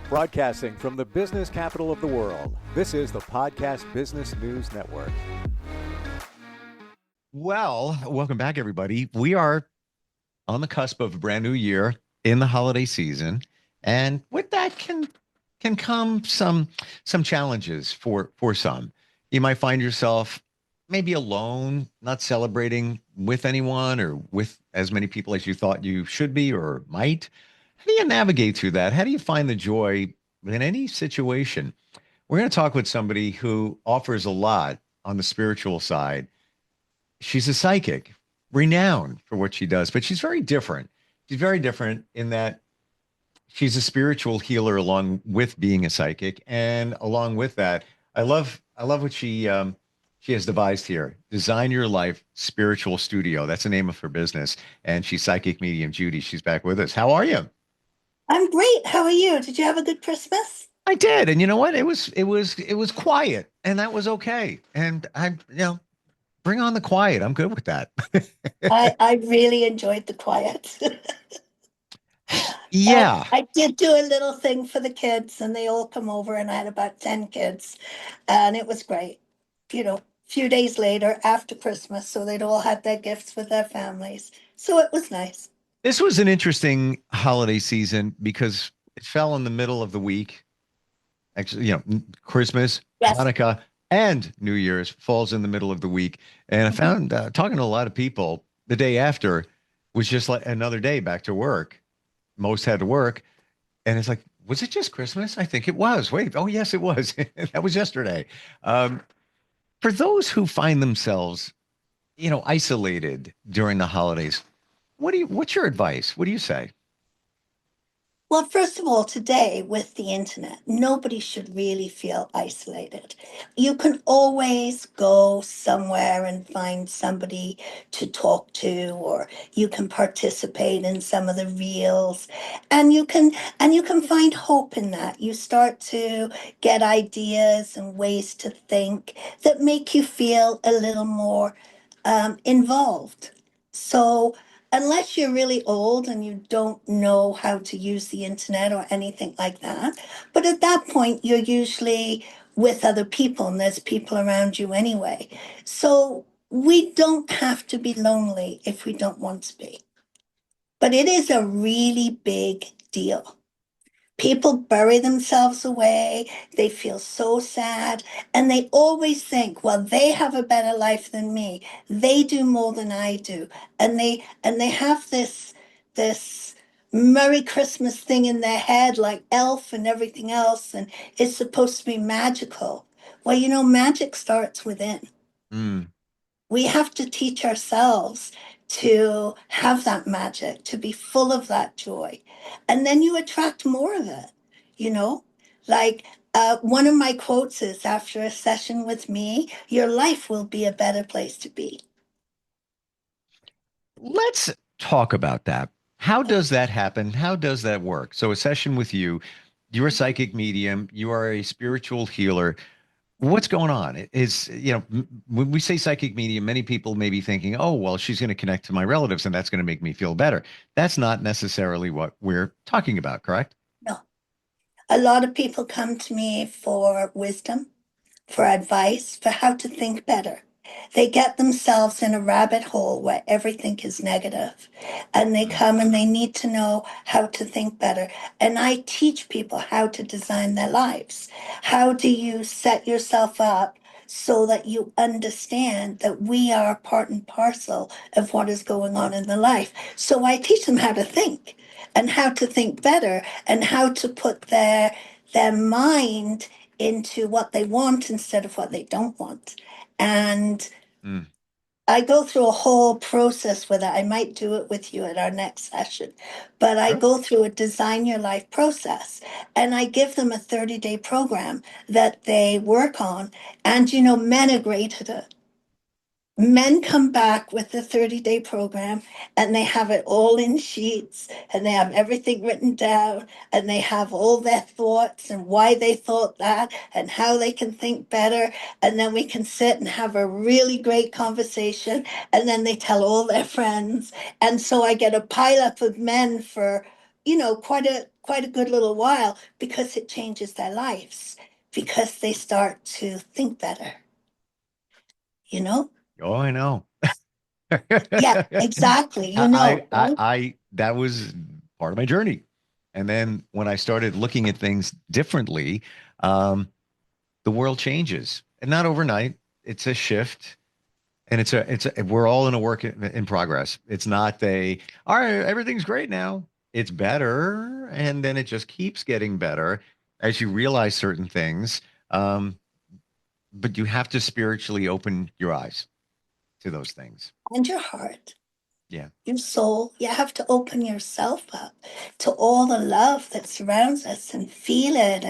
Broadcasting from the business capital of the world, this is the Podcast Business News Network. Well, welcome back, everybody. We are on the cusp of a brand new year in the holiday season, and with that can come some challenges for some. You might find yourself maybe alone, not celebrating with anyone or with as many people as you thought you should be or might. How do you navigate through that? How do you find the joy in any situation? We're going to talk with somebody who offers a lot on the spiritual side. She's a psychic, renowned for what she does, but she's very different. She's very different in that she's a spiritual healer along with being a psychic, and along with that, I love what she has devised here. Design Your Life Spiritual Studio. That's the name of her business, and she's psychic medium Judy. She's back with us. How are you? I'm great. How are you? Did you have a good Christmas? I did, and you know what? It was quiet, and that was okay. And bring on the quiet. I'm good with that. I really enjoyed the quiet. Yeah. I did do a little thing for the kids, and they all come over, and I had about 10 kids, and it was great. A few days later after Christmas, so they'd all had their gifts with their families. So it was nice. This was an interesting holiday season because it fell in the middle of the week. Actually, Christmas, Yes. Hanukkah, and New Year's falls in the middle of the week. And I found talking to a lot of people the day after was just like another day back to work. Most had to work. And it's like, was it just Christmas? I think it was. Wait, oh, yes, it was. That was yesterday. Um, for those who find themselves, isolated during the holidays, what's your advice? What do you say? Well, first of all, today with the internet, nobody should really feel isolated. You can always go somewhere and find somebody to talk to, or you can participate in some of the reels, and you can find hope in that. You start to get ideas and ways to think that make you feel a little more involved. So unless you're really old and you don't know how to use the internet or anything like that. But at that point, you're usually with other people and there's people around you anyway. So we don't have to be lonely if we don't want to be. But it is a really big deal. People bury themselves away. They feel so sad. And they always think, well, they have a better life than me. They do more than I do. And they have this Merry Christmas thing in their head, like elf and everything else, and it's supposed to be magical. Well, magic starts within. Mm. We have to teach ourselves to have that magic, to be full of that joy. And then you attract more of it, you know? Like one of my quotes is after a session with me, your life will be a better place to be. Let's talk about that. How does that happen? How does that work? So, a session with you, you're a psychic medium, you are a spiritual healer. What's going on? When we say psychic medium, many people may be thinking, oh, well, she's going to connect to my relatives and that's going to make me feel better. That's not necessarily what we're talking about, correct? No. A lot of people come to me for wisdom, for advice, for how to think better. They get themselves in a rabbit hole where everything is negative, and they come and they need to know how to think better. And I teach people how to design their lives. How do you set yourself up so that you understand that we are part and parcel of what is going on in the life? So I teach them how to think and how to think better and how to put their mind into what they want instead of what they don't want. And Mm. I go through a whole process with it. I might do it with you at our next session, but I Sure. go through a design your life process and I give them a 30-day program that they work on. And men are great at it. Men come back with the 30-day program and they have it all in sheets and they have everything written down and they have all their thoughts and why they thought that and how they can think better. And then we can sit and have a really great conversation. And then they tell all their friends. And so I get a pileup of men for quite a good little while because it changes their lives, because they start to think better, you know? Oh, I know. Yeah, exactly. That was part of my journey. And then when I started looking at things differently, um, the world changes, and not overnight. It's a shift, and we're all in a work in progress. It's not all right, everything's great now. It's better, and then it just keeps getting better as you realize certain things. Um, but you have to spiritually open your eyes to those things. And your heart, Yeah. your soul, you have to open yourself up to all the love that surrounds us and feel it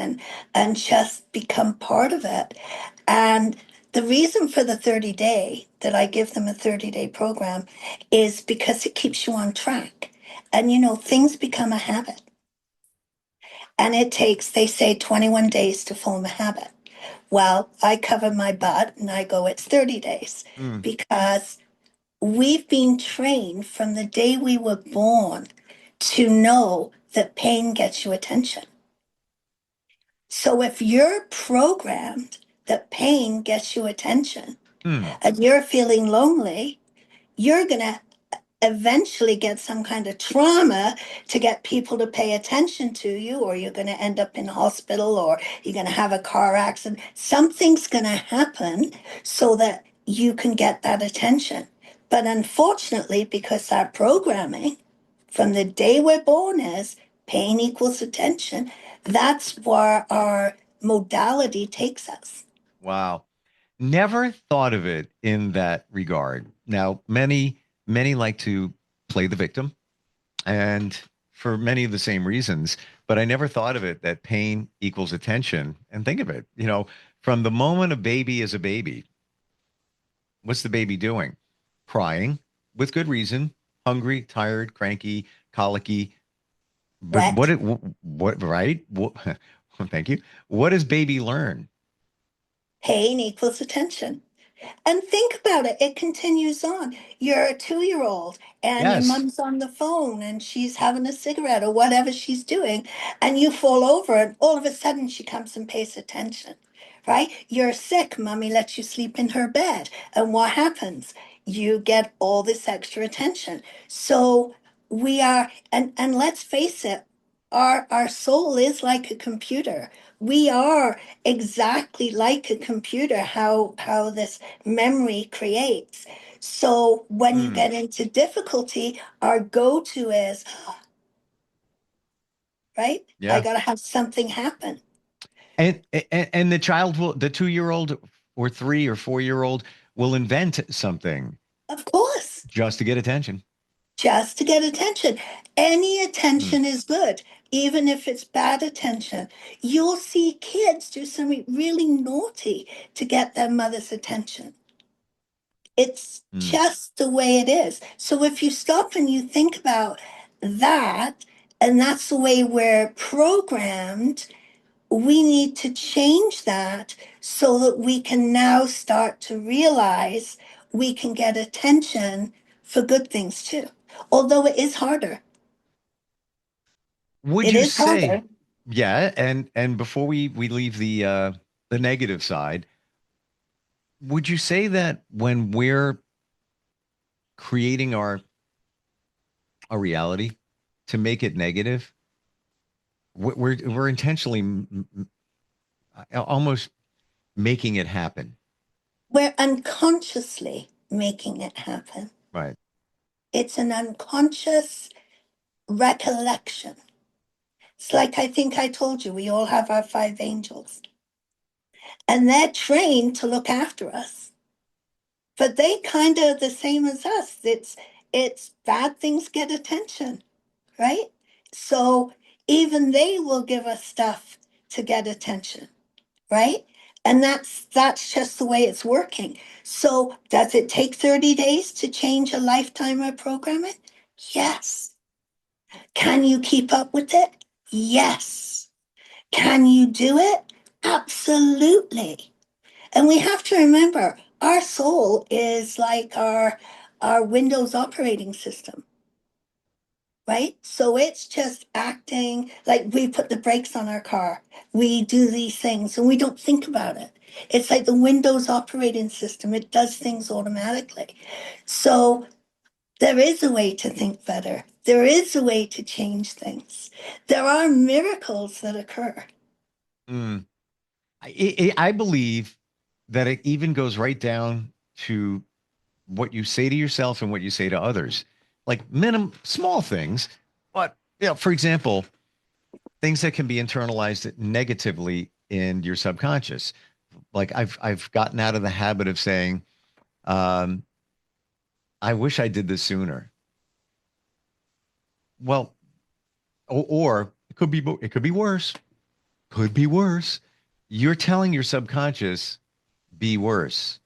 and just become part of it. And the reason for the 30-day that I give them a 30-day program is because it keeps you on track. And things become a habit. And it takes, they say, 21 days to form a habit. Well, I cover my butt and I go, it's 30 days Mm. because we've been trained from the day we were born to know that pain gets you attention. So if you're programmed that pain gets you attention Mm. and you're feeling lonely, you're going to eventually get some kind of trauma to get people to pay attention to you, or you're going to end up in hospital, or you're going to have a car accident. Something's going to happen so that you can get that attention. But unfortunately, because our programming from the day we're born is pain equals attention, that's where our modality takes us. Wow. Never thought of it in that regard. Now, many like to play the victim, and for many of the same reasons, but I never thought of it that pain equals attention. And think of it, from the moment a baby is a baby, what's the baby doing? Crying with good reason, hungry, tired, cranky, colicky. But Correct? right? Thank you. What does baby learn? Pain equals attention. And think about it, it continues on. You're a 2-year old and your Yes. mom's on the phone and she's having a cigarette or whatever she's doing, and you fall over, and all of a sudden she comes and pays attention, right? You're sick, mommy lets you sleep in her bed. And what happens? You get all this extra attention. So we are, and let's face it, our soul is like a computer. We are exactly like a computer, how this memory creates. So when you Mm, get into difficulty, our go-to is, right? I yeah. got to have something happen. And the 2-year old or 3 or 4-year old will invent something Of course, just to get attention. just to get attention. Any Mm, attention is good, even if it's bad attention. You'll see kids do something really naughty to get their mother's attention. It's mm. just the way it is. So if you stop and you think about that, and that's the way we're programmed, we need to change that so that we can now start to realize we can get attention for good things too. Although it is harder. Would It you is say, harder. yeah, and before we leave the negative side, would you say that when we're creating our reality to make it negative, we're intentionally almost making it happen, We're unconsciously making it happen. right? It's an unconscious recollection. It's like I think I told you, we all have our 5 angels, and they're trained to look after us. But they kind of the same as us. It's bad things get attention, right? So even they will give us stuff to get attention, right? And that's just the way it's working. So does it take 30 days to change a lifetime of programming? Yes. Can you keep up with it? Yes. Can you do it? Absolutely. And we have to remember our soul is like our Windows operating system. right? So it's just acting like we put the brakes on our car. We do these things and we don't think about it. It's like the Windows operating system, it does things automatically. So there is a way to think better. There is a way to change things. There are miracles that occur. Mm. I believe that it even goes right down to what you say to yourself and what you say to others, like small things. But, for example, things that can be internalized negatively in your subconscious. Like I've gotten out of the habit of saying, um, I wish I did this sooner. Well, or it could be worse. Could be worse. You're telling your subconscious be worse.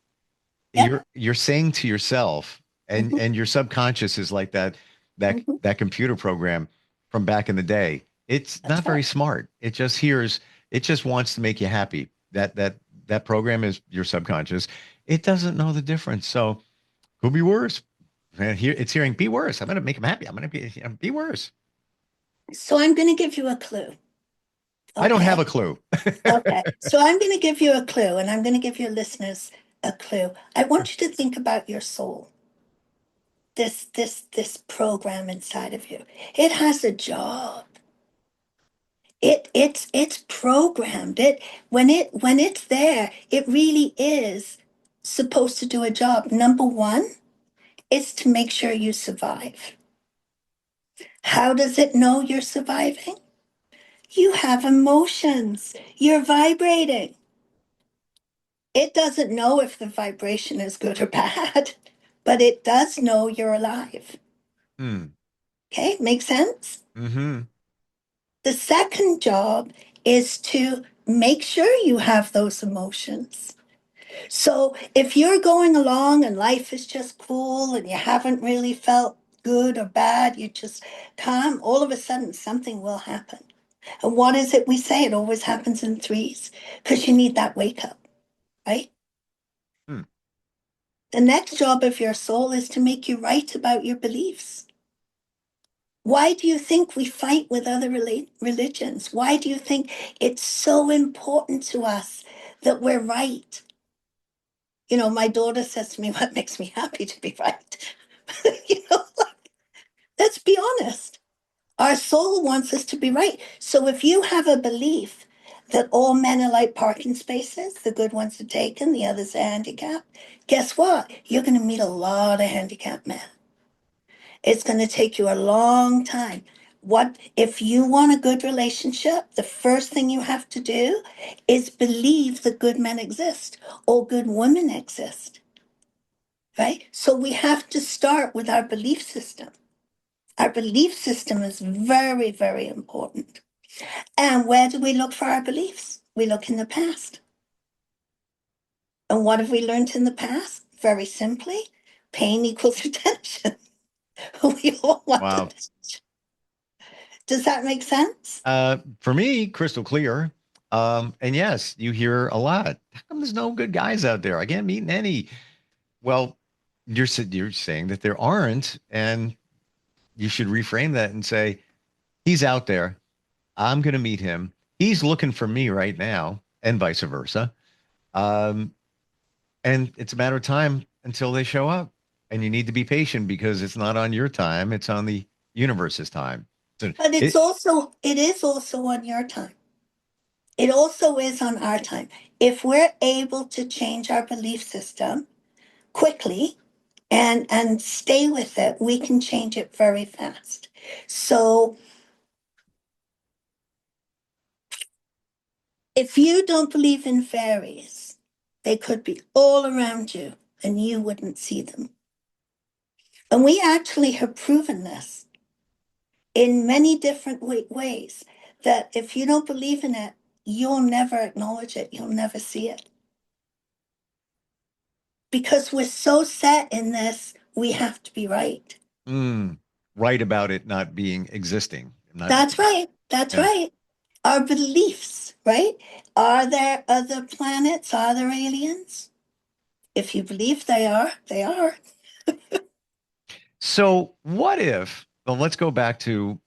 Yep. You're saying to yourself, and Mhm, your subconscious is like mhm. that computer program from back in the day. It's That's not very right. smart. It just wants to make you happy. That program is your subconscious. It doesn't know the difference. So could be worse. And here it's hearing be worse. I'm gonna make him happy. I'm gonna be worse. So I'm going to give you a clue. I don't have Okay. a clue. Okay. So I'm going to give you a clue and I'm going to give your listeners a clue. I want you to think about your soul. This program inside of you. It has a job. It's programmed. When it's there, it really is supposed to do a job. Number one is to make sure you survive. How does it know you're surviving? You have emotions. You're vibrating. It doesn't know if the vibration is good or bad, but it does know you're alive. Hmm. Okay, makes sense? Mm-hmm. The second job is to make sure you have those emotions. So if you're going along and life is just cool and you haven't really felt good or bad, you just calm, all of a sudden something will happen. And what is it we say? It always happens in threes because you need that wake up, right? Hmm. The next job of your soul is to make you right about your beliefs. Why do you think we fight with other religions? Why do you think it's so important to us that we're right? You know, my daughter says to me, what makes me happy to be right? you know, let's be honest. Our soul wants us to be right. So if you have a belief that all men are like parking spaces, the good ones are taken, the others are handicapped, guess what? You're going to meet a lot of handicapped men. It's going to take you a long time. What if you want a good relationship? The first thing you have to do is believe that good men exist or good women exist, right? So we have to start with our belief system. Our belief system is very, very important. And where do we look for our beliefs? We look in the past. And what have we learned in the past? Very simply, pain equals attention. We all want Wow. attention. Does that make sense? For me, crystal clear. And yes, you hear a lot. How come there's no good guys out there? I can't meet any. Well, you're saying that there aren't, and you should reframe that and say, he's out there. I'm going to meet him. He's looking for me right now, and vice versa. Um, and it's a matter of time until they show up. And you need to be patient because it's not on your time; it's on the universe's time. So But it. it is also on your time. It also is on our time. If we're able to change our belief system quickly and stay with it, we can change it very fast. So if you don't believe in fairies, they could be all around you and you wouldn't see them. And we actually have proven this in many different ways that if you don't believe in it, you'll never acknowledge it, you'll never see it. Because we're so set in this, we have to be right. Mm, right about it not being existing. Not, That's right. That's yeah. right. Our beliefs, right? Are there other planets? Are there aliens? If you believe they are, they are. So what if? Well, let's go back to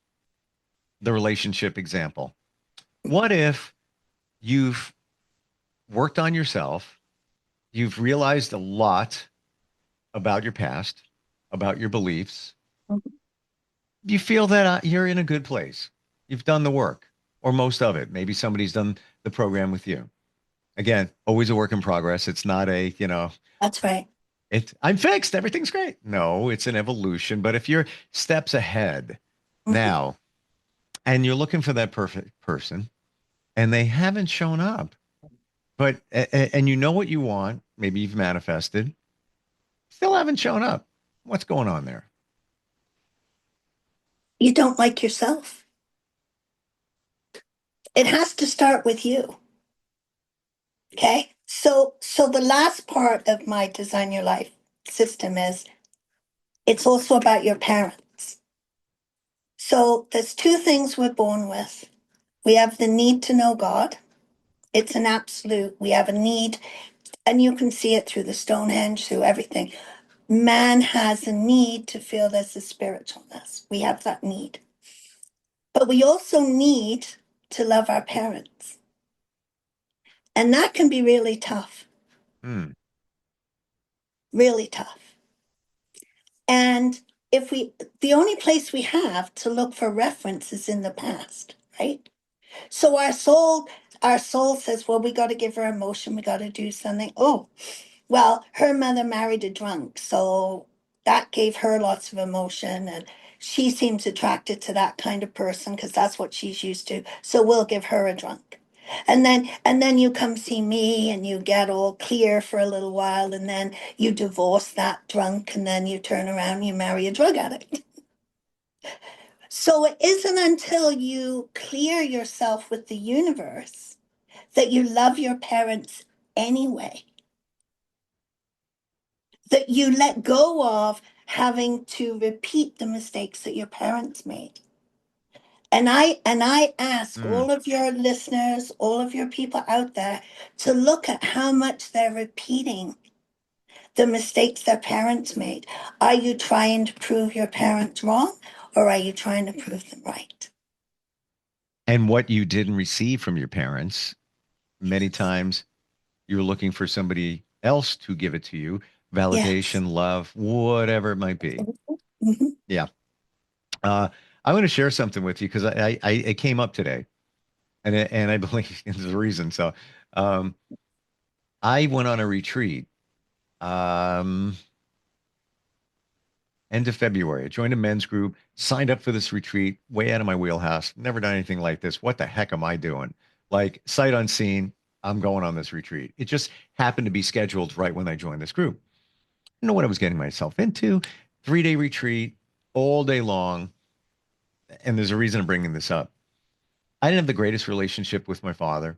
the relationship example. What if you've worked on yourself, you've realized a lot about your past, about your beliefs, you feel that you're in a good place. You've done the work, or most of it. Maybe somebody's done the program with you. Again, always a work in progress. It's not a, That's right. I'm fixed. Everything's great. No, it's an evolution. But if you're steps ahead Mhm. now and you're looking for that perfect person and they haven't shown up, but, and you know what you want, maybe you've manifested, still haven't shown up. What's going on there? You don't like yourself. It has to start with you. Okay. So the last part of my design your life system is it's also about your parents. So there's two things we're born with. We have the need to know God. It's an absolute, we have a need, and you can see it through the Stonehenge, through everything. Man has a need to feel there's a spiritualness. We have that need. But we also need to love our parents. And that can be really tough, Hmm. really tough. And if we, the only place we have to look for reference is in the past, right? So our soul says, well, we got to give her emotion. We got to do something. Oh, well, her mother married a drunk, so that gave her lots of emotion, and she seems attracted to that kind of person because that's what she's used to. So we'll give her a drunk. And then you come see me and you get all clear for a little while, and then you divorce that drunk, and then you turn around and you marry a drug addict. So it isn't until you clear yourself with the universe that you love your parents anyway, that you let go of having to repeat the mistakes that your parents made. And I ask Hmm. all of your listeners, all of your people out there to look at how much they're repeating the mistakes their parents made. Are you trying to prove your parents wrong, or are you trying to prove them right? And what you didn't receive from your parents, many times you're looking for somebody else to give it to you, Yes. validation, love, whatever it might be. Mhm. Yeah. Uh, I want to share something with you because it came up today, and I believe it's the reason. So, um, I went on a retreat, um, end of February. I joined a men's group, signed up for this retreat, way out of my wheelhouse. Never done anything like this. What the heck am I doing? Like sight unseen, I'm going on this retreat. It just happened to be scheduled right when I joined this group. I know what I was getting myself into. 3 day retreat, all day long. And there's a reason I'm bringing this up. I didn't have the greatest relationship with my father.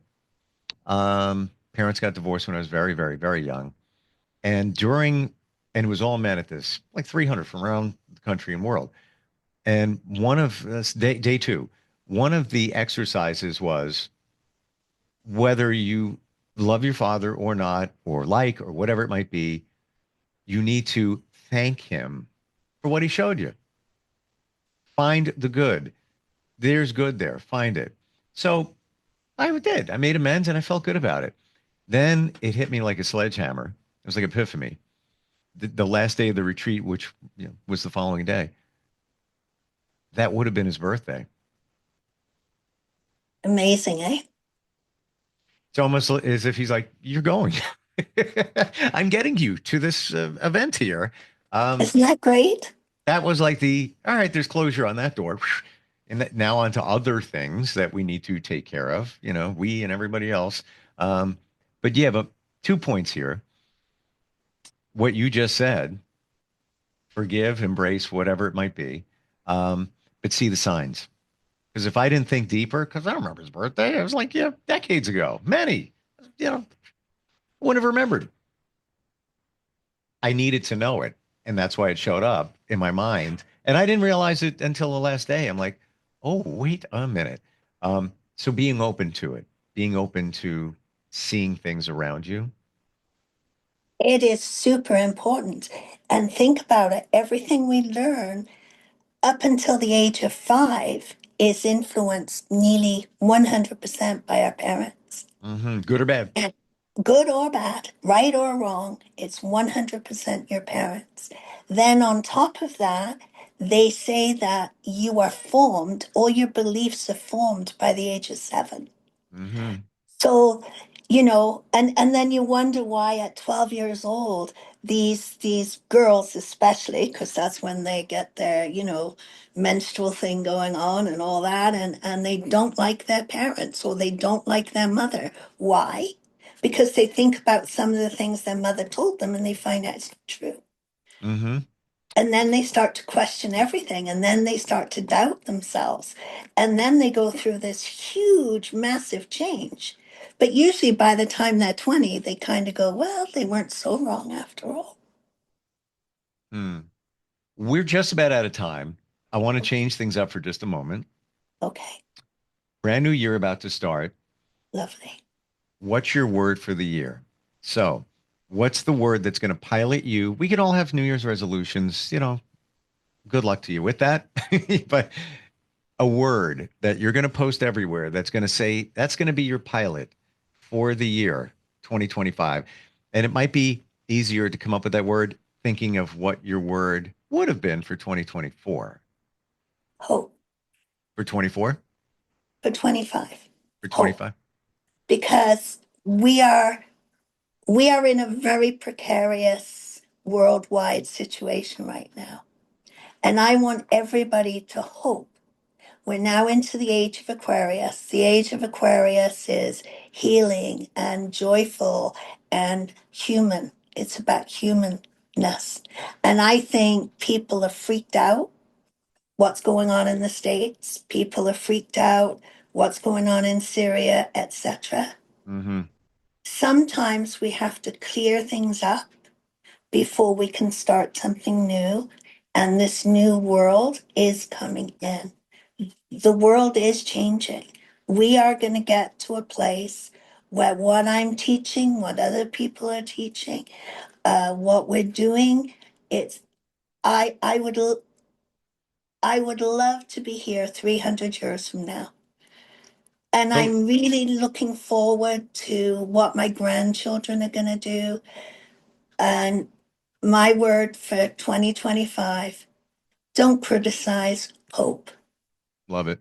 Parents got divorced when I was very, very, very young. And and it was all men at this, like 300 from around the country and world. And one of this day two, one of the exercises was whether you love your father or not, or like, or whatever it might be, you need to thank him for what he showed you. Find the good. There's good there. Find it. So I did. I made amends and I felt good about it. Then it hit me like a sledgehammer. It was like epiphany. The last day of the retreat, which was the following day, that would have been his birthday. Amazing, eh? It's almost as if he's like, "You're going. I'm getting you to this event here." Um, Isn't that great? that was like all right. There's closure on that door, and now on to other things that we need to take care of. We and everybody else. Um, but yeah, but 2 points here. What you just said, forgive, embrace, whatever it might be, but see the signs. Because if I didn't think deeper, because I don't remember his birthday, I was like, yeah, decades ago, many, wouldn't have remembered. I needed to know it. And that's why it showed up in my mind. And I didn't realize it until the last day. I'm like, oh, wait a minute. So being open to it, being open to seeing things around you. It is super important. And think about it, everything we learn, up until the age of 5 is influenced nearly 100% by our parents. Good or bad? And good or bad, right or wrong, it's 100% your parents. Then, on top of that, they say that you are formed, all your beliefs are formed by the age of 7. Mm-hmm. So, and then you wonder why at 12 years old, these girls especially, because that's when they get their, menstrual thing going on and all that, and they don't like their parents or they don't like their mother. Why? Because they think about some of the things their mother told them and they find out it's not true. Mm-hmm. And then they start to question everything, and then they start to doubt themselves. And then they go through this huge, massive change. But usually by the time they're 20, they kind of go, well, they weren't so wrong after all. Hmm. We're just about out of time. I want to change things up for just a moment. Okay, Brand new year about to start. lovely. What's your word for the year? So, what's the word that's going to pilot you? We could all have New Year's resolutions, good luck to you with that. But a word that you're going to post everywhere that's going to say, that's going to be your pilot for the year 2025. And it might be easier to come up with that word thinking of what your word would have been for 2024. Hope For 24? for 25. For Hope. 25? Because we are in a very precarious worldwide situation right now. And I want everybody to hope. We're now into the age of Aquarius. The age of Aquarius is healing and joyful and human. It's about humanness. And I think people are freaked out what's going on in the States. People are freaked out what's going on in Syria, etc. Mm-hmm. Sometimes we have to clear things up before we can start something new. And this new world is coming in. The world is changing. We are going to get to a place where what I'm teaching, what other people are teaching, what we're doing, it's I would love to be here 300 years from now. And So I'm really looking forward to what my grandchildren are going to do. And my word for 2025, don't criticize, hope. love it.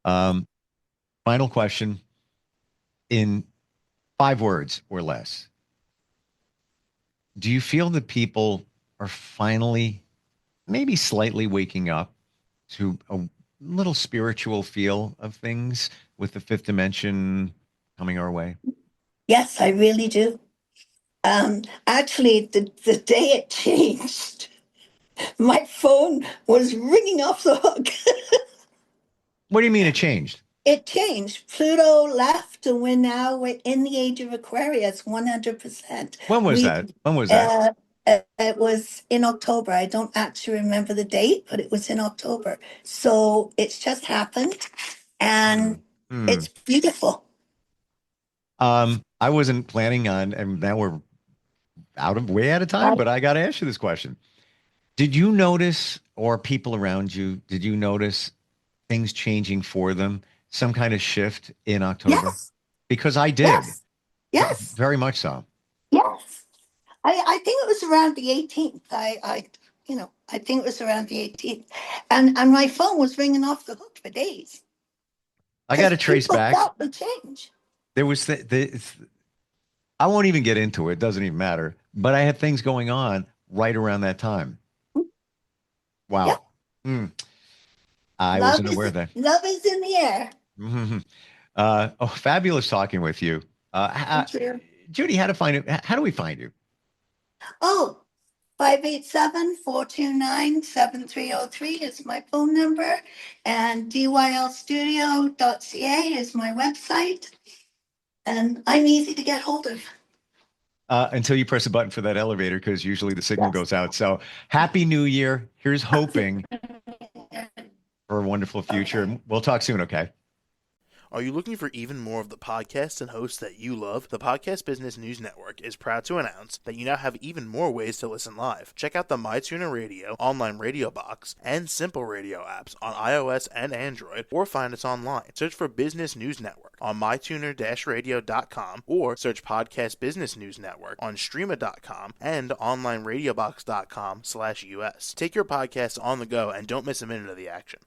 Um, Final question in 5 words or less. Do you feel that people are finally, maybe slightly waking up to a little spiritual feel of things with the fifth dimension coming our way? Yes, I really do. Actually, the day it changed, my phone was ringing off the hook. What do you mean it changed? It changed. Pluto left, and we're in the age of Aquarius, 100%. When was We that? When was that? uh, it was in October. I don't actually remember the date, but it was in October. So it's just happened, Hmm. and Hmm. it's beautiful. I wasn't planning on, and now we're way out of time, I, but I got to ask you this question. Did you notice, or people around you, did you notice things changing for them, some kind of shift in October? yes, Because I did, yes, yes, very much so. yes. I think it was around the 18th. I think it was around the 18th. And my phone was ringing off the hook for days I got because to trace people back. felt the change. There was I won't even get into it. It doesn't even matter. But I had things going on right around that time. Yep. Wow. Hmm. I Love wasn't aware is of that. love is in the air. Mhm. Oh, fabulous talking with you. Thank you. Judy, how to find it? How do we find you? Oh, 587-429-7303 is my phone number. And dylstudio.ca is my website. And I'm easy to get hold of. Until you press a button for that elevator, because usually the signal Yes. goes out. So happy New Year. Here's hoping for a wonderful future. Okay. And we'll talk soon, okay? Are you looking for even more of the podcasts and hosts that you love? The Podcast Business News Network is proud to announce that you now have even more ways to listen live. Check out the MyTuner Radio, online radio box, and Simple Radio apps on iOS and Android, or find us online. Search for Business News Network on mytuner-radio.com, or search Podcast Business News Network on streama.com and onlineradiobox.com/US. Take your podcast on the go and don't miss a minute of the action.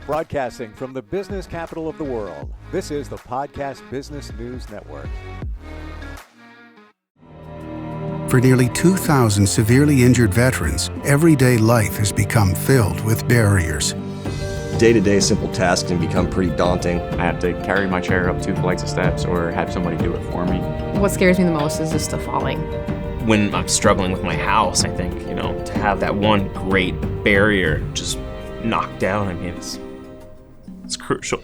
Broadcasting from the business capital of the world, this is the Podcast Business News Network. For nearly 2,000 severely injured veterans, everyday life has become filled with barriers. Day-to-day simple tasks can become pretty daunting. I have to carry my chair up 2 flights of steps or have somebody do it for me. What scares me the most is just the falling. When I'm struggling with my house, I think, to have that one great barrier just knocked down, it's crucial.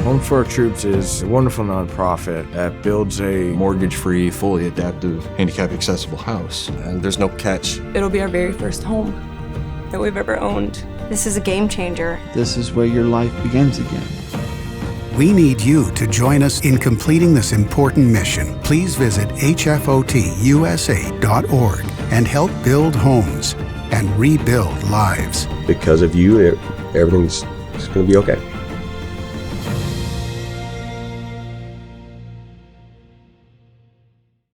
Home for Our Troops is a wonderful nonprofit that builds a mortgage-free, fully adaptive, handicap-accessible house. And there's no catch. It'll be our very first home that we've ever owned. This is a game changer. This is where your life begins again. We need you to join us in completing this important mission. Please visit hfotusa.org and help build homes and rebuild lives. Because of you, everything's going to be okay.